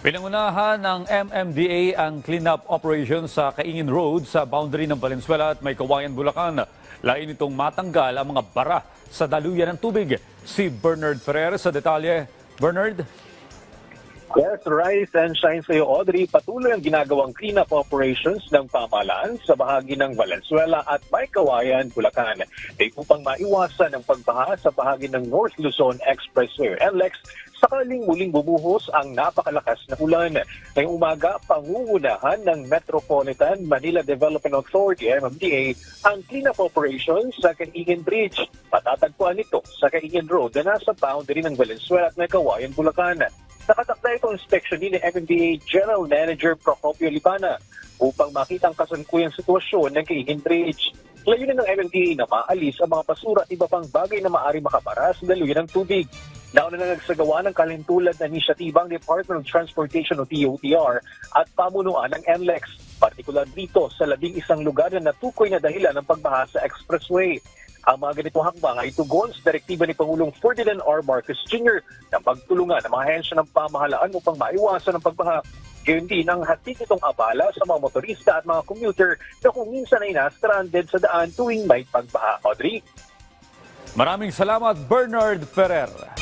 Pinangunahan ng MMDA ang cleanup operation sa Caingin Road sa boundary ng Valenzuela at Maykawayan, Bulacan. Lain itong matanggal ang mga bara sa daluyan ng tubig. Si Bernard Ferrer sa detalye. Bernard? Yes, rise and shine sa iyo, Audrey. Patuloy ang ginagawang cleanup operations ng pamahalaan sa bahagi ng Valenzuela at Maykawayan, Bulacan. Upang maiwasan ang pagbaha sa bahagi ng North Luzon Expressway NLEX sakaling muling bumuhos ang napakalakas na ulan. Ngayong umaga, pangungunahan ng Metropolitan Manila Development Authority, MMDA, ang cleanup operations sa Caingin Bridge. Patatagpuan ito sa Caingin Road na nasa boundary ng Valenzuela at Maykawayan, Bulacan. Nakatakda itong inspeksyon ni MMDA General Manager Procopio Lipana upang makita ang kasalukuyang sitwasyon ng Caingin Bridge. Layunin ng MMDA na maalis ang mga basura at iba pang bagay na maaari makabara sa daluyan ng tubig. Nauna na nagsagawa ng kalintulad na inisyatibang Department of Transportation o DOTR at pamunuan ng NLEX, partikular dito sa 11 lugar na natukoy na dahilan ng pagbaha sa expressway. Ang mga ganitong hakbang ay tugon sa direktiba ni Pangulong Ferdinand R. Marcos Jr. na pagtulungan ng mga ahensya ng pamahalaan upang maiwasan ang pagbaha. Gayon din ang hatid itong abala sa mga motorista at mga commuter na kung minsan ay na-stranded sa daan tuwing may pagbaha. Audrey? Maraming salamat, Bernard Ferrer.